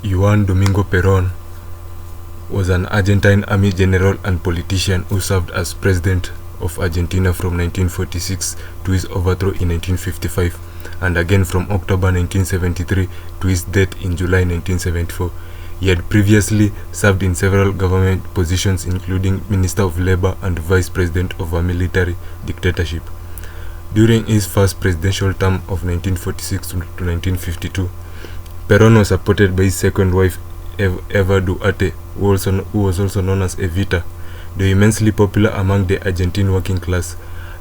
Juan Domingo Peron was an Argentine army general and politician who served as president of Argentina from 1946 to his overthrow in 1955, and again from October 1973 to his death in July 1974. He had previously served in several government positions, including Minister of Labor and Vice President of a military dictatorship. During his first presidential term of 1946 to 1952, Peron was supported by his second wife, Eva Duarte, who was also known as Evita. Though immensely popular among the Argentine working class,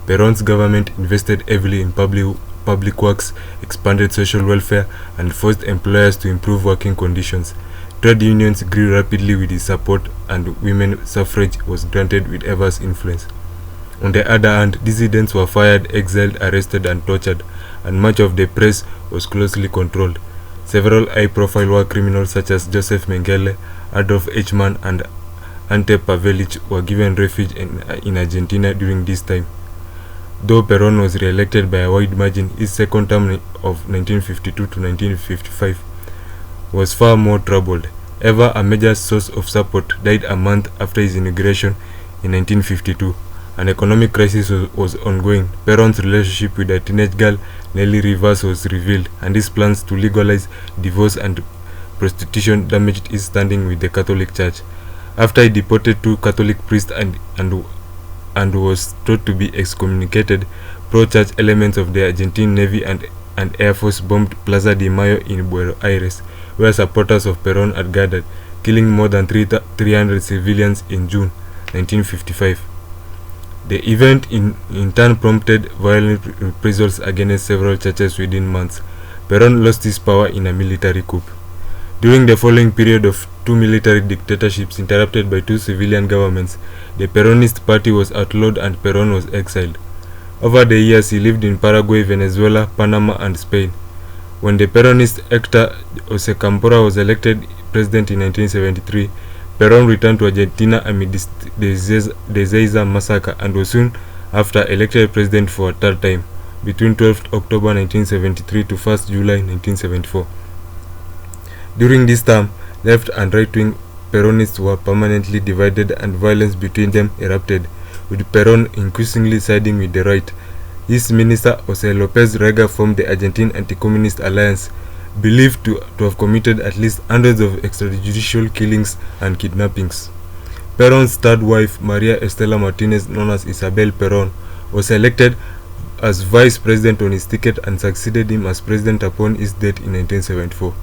Peron's government invested heavily in public works, expanded social welfare, and forced employers to improve working conditions. Trade unions grew rapidly with his support, and women's suffrage was granted with Eva's influence. On the other hand, dissidents were fired, exiled, arrested, and tortured, and much of the press was closely controlled. Several high-profile war criminals such as Joseph Mengele, Adolf Eichmann, and Ante Pavelic were given refuge in Argentina during this time. Though Peron was re-elected by a wide margin, his second term of 1952 to 1955 was far more troubled. Eva, a major source of support, died a month after his inauguration in 1952. An economic crisis was ongoing. Peron's relationship with a teenage girl, Nelly Rivas, was revealed, and his plans to legalize divorce and prostitution damaged his standing with the Catholic Church. After he deported two Catholic priests and was thought to be excommunicated, pro-church elements of the Argentine Navy and Air Force bombed Plaza de Mayo in Buenos Aires, where supporters of Peron had gathered, killing more than 300 civilians in June 1955. The event in turn prompted violent reprisals against several churches within months. Peron lost his power in a military coup. During the following period of two military dictatorships interrupted by two civilian governments, the Peronist party was outlawed and Peron was exiled. Over the years, he lived in Paraguay, Venezuela, Panama, and Spain. When the Peronist Hector Jose Campora was elected president in 1973, Peron returned to Argentina amid the Ezeiza massacre and was soon after elected president for a third time, between 12th October 1973 to 1st July 1974. During this term, left and right-wing Peronists were permanently divided and violence between them erupted, with Peron increasingly siding with the right. His minister Jose Lopez Rega formed the Argentine Anti-Communist Alliance, believed to have committed at least hundreds of extrajudicial killings and kidnappings. Peron's third wife, Maria Estela Martinez, known as Isabel Peron, was elected as vice president on his ticket and succeeded him as president upon his death in 1974.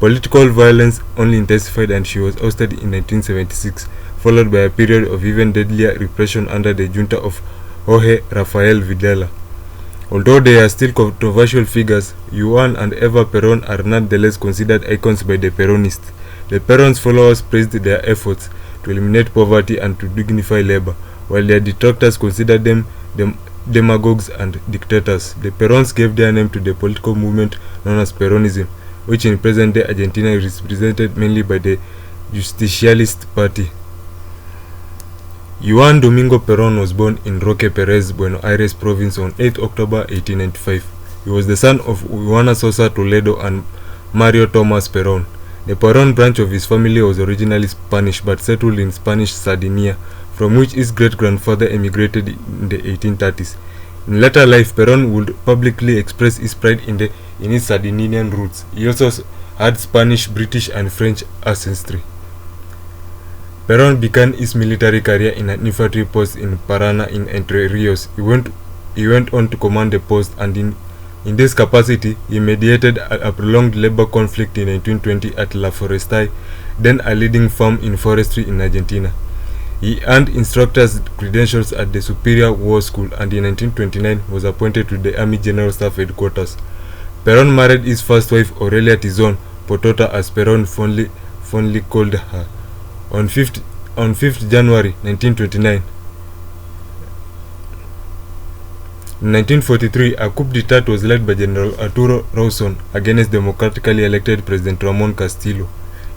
Political violence only intensified and she was ousted in 1976, followed by a period of even deadlier repression under the junta of Jorge Rafael Videla. Although they are still controversial figures, Juan and Eva Peron are nonetheless considered icons by the Peronists. The Peron's followers praised their efforts to eliminate poverty and to dignify labor, while their detractors considered them demagogues and dictators. The Perons gave their name to the political movement known as Peronism, which in present-day Argentina is represented mainly by the Justicialist Party. Juan Domingo Peron was born in Roque Perez, Buenos Aires province on 8 October 1895. He was the son of Juana Sosa Toledo and Mario Tomas Peron. The Peron branch of his family was originally Spanish but settled in Spanish Sardinia, from which his great-grandfather emigrated in the 1830s. In later life, Peron would publicly express his pride in his Sardinian roots. He also had Spanish, British, and French ancestry. Peron began his military career in an infantry post in Parana in Entre Rios. He went on to command the post, and in this capacity, he mediated a prolonged labor conflict in 1920 at La Forestay, then a leading firm in forestry in Argentina. He earned instructor's credentials at the Superior War School and in 1929 was appointed to the Army General Staff Headquarters. Peron married his first wife, Aurelia Tizon Potota, as Peron fondly called her. On 5th January 1929. In 1943, a coup d'etat was led by General Arturo Rawson against democratically elected President Ramon Castillo.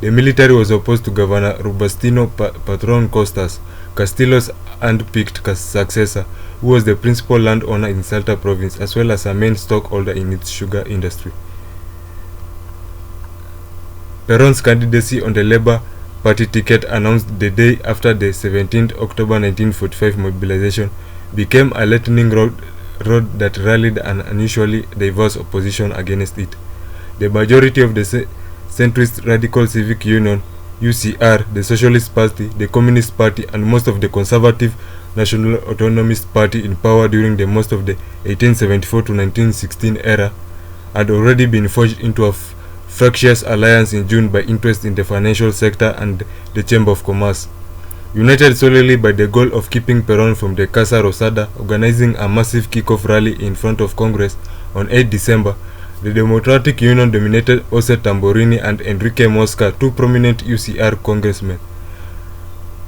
The military was opposed to Governor Rubastino Patron Costas, Castillo's handpicked successor, who was the principal landowner in Salta province as well as a main stockholder in its sugar industry. Peron's candidacy on the Labour Party ticket, announced the day after the 17th October 1945 mobilization, became a lightning rod that rallied an unusually diverse opposition against it. The majority of the centrist Radical Civic Union (UCR), the Socialist Party, the Communist Party, and most of the conservative National Autonomist Party in power during the most of the 1874 to 1916 era, had already been forged into a fractious alliance in June by interest in the financial sector and the Chamber of Commerce. United solely by the goal of keeping Peron from the Casa Rosada, organizing a massive kick-off rally in front of Congress on 8 December, the Democratic Union dominated Jose Tamborini and Enrique Mosca, two prominent UCR congressmen.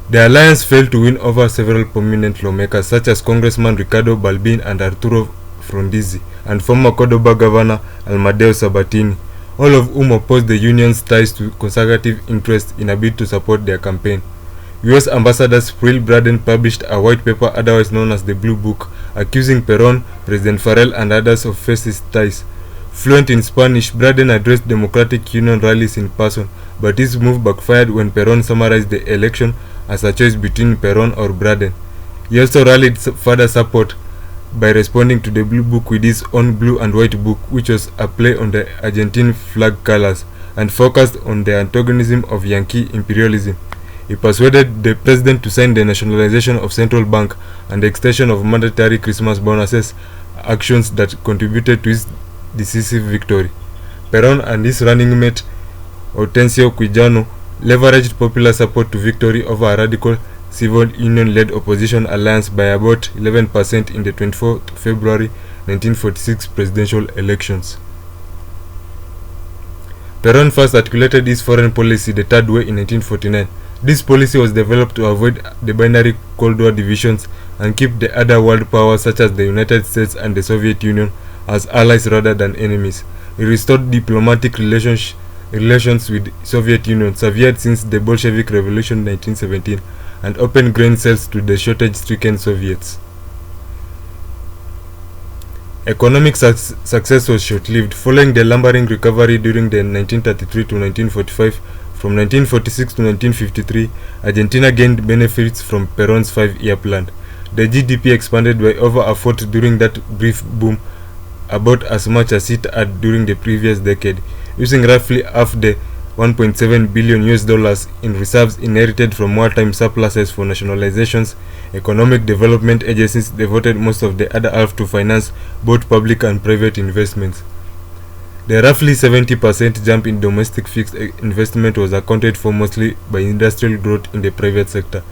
The alliance failed to win over several prominent lawmakers such as Congressman Ricardo Balbin and Arturo Frondizi, and former Cordoba Governor Almadeo Sabatini, all of whom opposed the union's ties to conservative interests in a bid to support their campaign. U.S. Ambassador Spril Braden published a white paper otherwise known as the Blue Book, accusing Peron, President Farrell, and others of fascist ties. Fluent in Spanish, Braden addressed Democratic Union rallies in person, but his move backfired when Peron summarized the election as a choice between Peron or Braden. He also rallied further support by responding to the Blue Book with his own blue and white book, which was a play on the Argentine flag colors and focused on the antagonism of Yankee imperialism. He persuaded the president to sign the nationalization of central bank and the extension of mandatory Christmas bonuses, actions that contributed to his decisive victory. Peron and his running mate Hortensio Quijano leveraged popular support to victory over a radical civil union-led opposition alliance by about 11% in the 24th February 1946 presidential elections. Peron first articulated his foreign policy the third way in 1949. This policy was developed to avoid the binary Cold War divisions and keep the other world powers such as the United States and the Soviet Union as allies rather than enemies. He restored diplomatic relations with Soviet Union, severed since the Bolshevik Revolution 1917, and opened grain sales to the shortage-stricken Soviets. Economic success was short-lived. Following the lumbering recovery during the 1933 to 1945, from 1946 to 1953, Argentina gained benefits from Peron's 5-year plan. The GDP expanded by over a fourth during that brief boom, about as much as it had during the previous decade, using roughly half the $1.7 billion in reserves inherited from wartime surpluses for nationalizations. Economic development agencies devoted most of the other half to finance both public and private investments. The roughly 70% jump in domestic fixed investment was accounted for mostly by industrial growth in the private sector.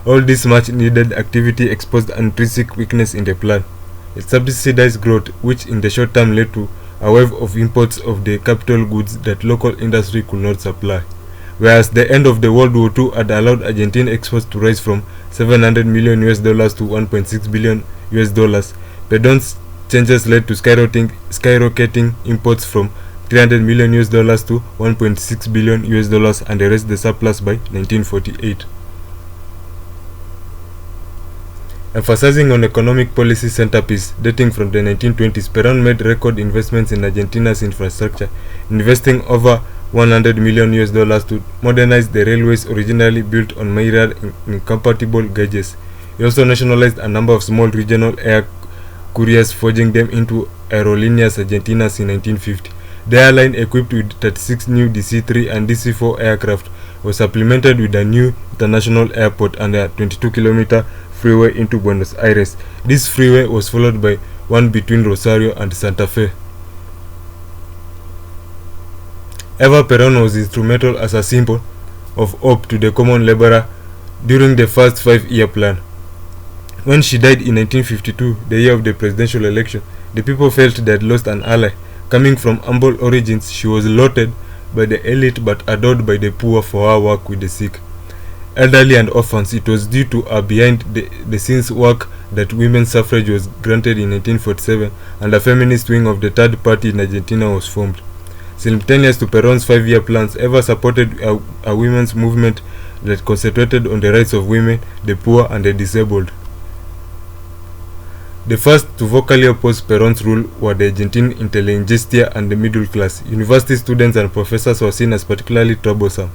All this much needed activity exposed intrinsic weakness in the plan. It subsidized growth, which in the short term led to a wave of imports of the capital goods that local industry could not supply. Whereas the end of the World War II had allowed Argentine exports to rise from $700 million to $1.6 billion, Peron's changes led to skyrocketing imports from $300 million to $1.6 billion and the rest the surplus by 1948. Emphasizing on economic policy centerpiece dating from the 1920s, Peron made record investments in Argentina's infrastructure, investing over $100 million to modernize the railways originally built on myriad incompatible gauges. He also nationalized a number of small regional air couriers, forging them into Aerolíneas Argentinas in 1950. The airline, equipped with 36 new DC-3 and DC-4 aircraft, was supplemented with a new international airport and a 22-kilometer freeway into Buenos Aires. This freeway was followed by one between Rosario and Santa Fe. Eva Peron was instrumental as a symbol of hope to the common laborer during the first 5-year plan. When she died in 1952, the year of the presidential election, the people felt they had lost an ally. Coming from humble origins, she was lauded by the elite but adored by the poor for her work with the sick, elderly and orphans. It was due to her behind-the-scenes work that women's suffrage was granted in 1947 and a feminist wing of the Third Party in Argentina was formed. Simultaneous to Peron's 5-year plans, Eva supported a women's movement that concentrated on the rights of women, the poor and the disabled. The first to vocally oppose Peron's rule were the Argentine intelligentsia and the middle class. University students and professors were seen as particularly troublesome.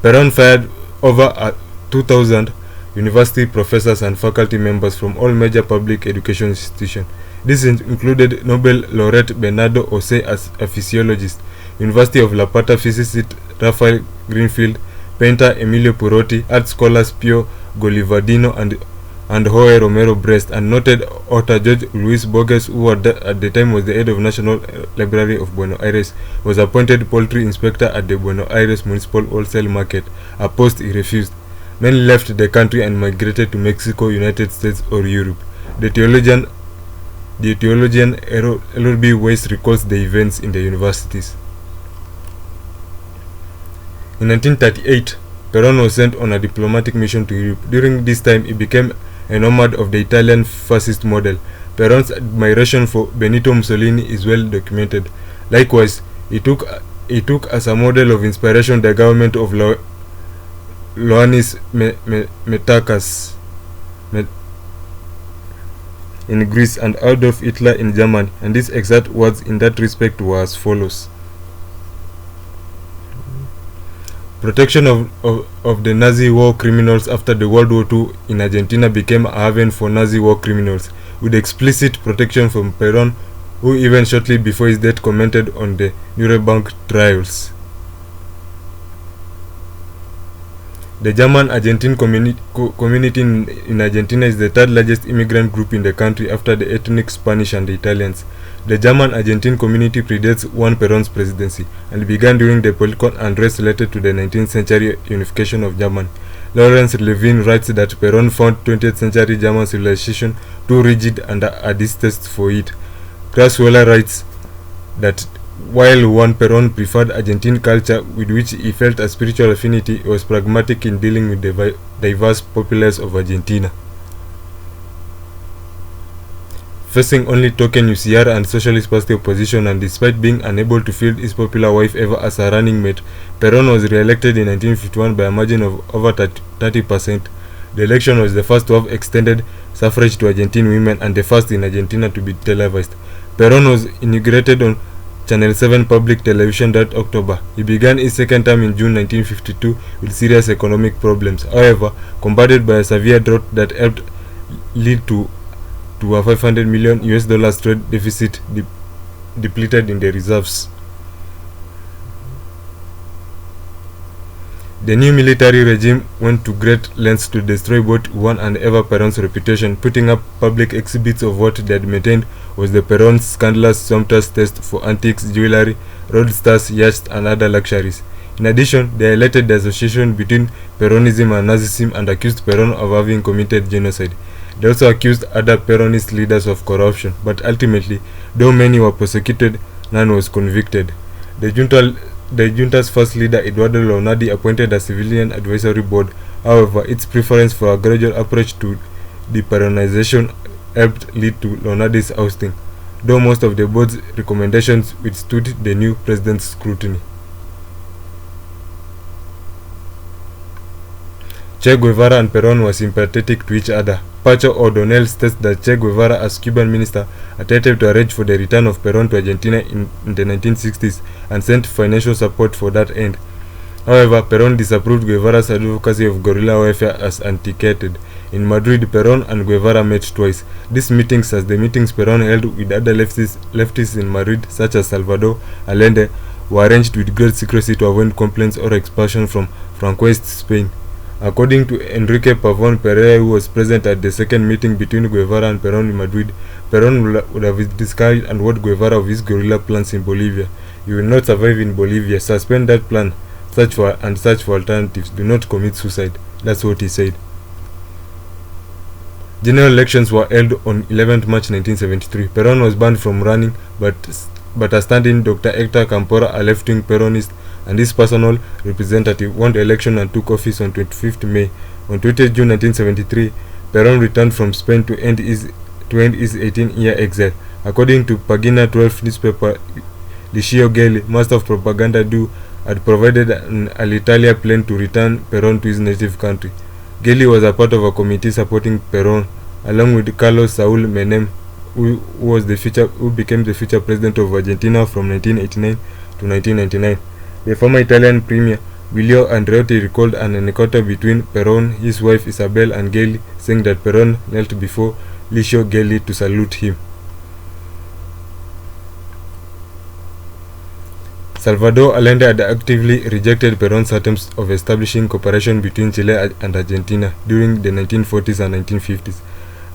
Peron fired over 2,000 university professors and faculty members from all major public education institutions. This included Nobel laureate Bernardo Ose as a physiologist, University of La Plata physicist Rafael Greenfield, painter Emilio Purotti, art scholars Pio Golivardino and Jorge Romero Brest, and noted author George Luis Borges, who at the time was the head of National Library of Buenos Aires, was appointed poultry inspector at the Buenos Aires Municipal Wholesale Market, a post he refused. Many left the country and migrated to Mexico, United States, or Europe. The theologian L.B. Weiss recalls the events in the universities. In 1938, Peron was sent on a diplomatic mission to Europe. During this time, he became a nomad of the Italian fascist model. Peron's admiration for Benito Mussolini is well documented. Likewise, he took as a model of inspiration the government of Ioannis Metakas in Greece and Adolf Hitler in Germany, and these exact words in that respect were as follows. Protection of the Nazi war criminals after the World War II in Argentina became a haven for Nazi war criminals, with explicit protection from Peron, who even shortly before his death commented on the Nuremberg trials. The German Argentine community in Argentina is the third largest immigrant group in the country after the ethnic Spanish and the Italians. The German Argentine community predates Juan Peron's presidency and began during the political unrest related to the 19th century unification of Germany. Lawrence Levin writes that Peron found 20th century German civilization too rigid and a distaste for it. Crassuela writes that while Juan Peron preferred Argentine culture, with which he felt a spiritual affinity, he was pragmatic in dealing with the diverse populace of Argentina. Facing only token UCR and Socialist Party opposition, and despite being unable to field his popular wife Eva as a running mate, Peron was re-elected in 1951 by a margin of over 30%. The election was the first to have extended suffrage to Argentine women and the first in Argentina to be televised. Peron was inaugurated on Channel 7 public television that October. He began his second term in June 1952 with serious economic problems, however, combated by a severe drought that helped lead to a $500 million trade deficit depleted in the reserves. The new military regime went to great lengths to destroy both Juan and Eva Peron's reputation, putting up public exhibits of what they had maintained was the Peron's scandalous sumptuous taste for antiques, jewelry, roadsters, yachts, and other luxuries. In addition, they highlighted the association between Peronism and Nazism and accused Peron of having committed genocide. They also accused other Peronist leaders of corruption, but ultimately, though many were prosecuted, none was convicted. The junta's first leader, Eduardo Leonardi, appointed a civilian advisory board. However, its preference for a gradual approach to deperonization helped lead to Leonardi's ousting, though most of the board's recommendations withstood the new president's scrutiny. Che Guevara and Peron were sympathetic to each other. Pacho O'Donnell states that Che Guevara, as Cuban minister, attempted to arrange for the return of Peron to Argentina in the 1960s and sent financial support for that end. However, Peron disapproved Guevara's advocacy of guerrilla warfare as antiquated. In Madrid, Peron and Guevara met twice. These meetings, as the meetings Peron held with other leftists in Madrid, such as Salvador Allende, were arranged with great secrecy to avoid complaints or expulsion from Francoist Spain. According to Enrique Pavon Pereira, who was present at the second meeting between Guevara and Peron in Madrid, Peron would have discouraged and warned Guevara of his guerrilla plans in Bolivia. "You will not survive in Bolivia. Suspend that plan. Search for alternatives. Do not commit suicide." That's what he said. General elections were held on 11th March 1973. Peron was banned from running, but a stand-in, Dr. Hector Campora, a left-wing Peronist, and his personal representative, won the election and took office on 25th May. On 20th June 1973, Peron returned from Spain to end his 18-year exile. According to Pagina 12 newspaper, Licio Gelli, master of propaganda, had provided an Alitalia plane to return Peron to his native country. Gelli was a part of a committee supporting Peron along with Carlos Saul Menem, who became the future president of Argentina from 1989 to 1999. The former Italian premier Giulio Andreotti recalled an encounter between Peron, his wife Isabel, and Gelli, saying that Peron knelt before Licio Gelli to salute him. Salvador Allende had actively rejected Peron's attempts of establishing cooperation between Chile and Argentina during the 1940s and 1950s.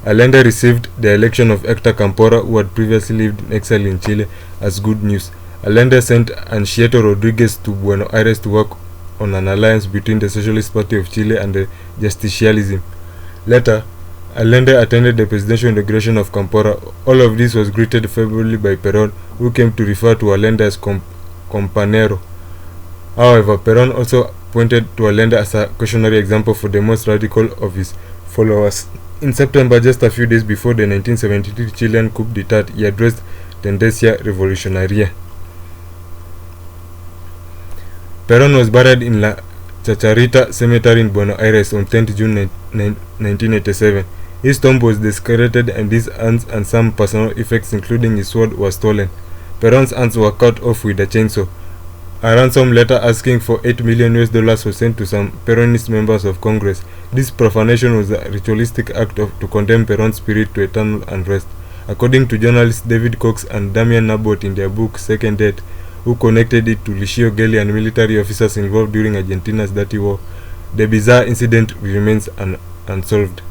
Allende received the election of Hector Campora, who had previously lived in exile in Chile, as good news. Allende sent Anchieta Rodriguez to Buenos Aires to work on an alliance between the Socialist Party of Chile and the Justicialism. Later, Allende attended the presidential inauguration of Campora. All of this was greeted favorably by Peron, who came to refer to Allende as Companero. However, Peron also pointed to Allende as a cautionary example for the most radical of his followers. In September, just a few days before the 1973 Chilean coup d'etat, he addressed Tendencia Revolucionaria. Peron was buried in La Chacharita Cemetery in Buenos Aires on 10 June 1987. His tomb was desecrated and his hands and some personal effects including his sword were stolen. Peron's hands were cut off with a chainsaw. A ransom letter asking for $8 million was sent to some Peronist members of Congress. This profanation was a ritualistic act to condemn Peron's spirit to eternal unrest. According to journalists David Cox and Damian Nabot in their book Second Death, who connected it to Licio Gelli and military officers involved during Argentina's Dirty War, the bizarre incident remains unsolved.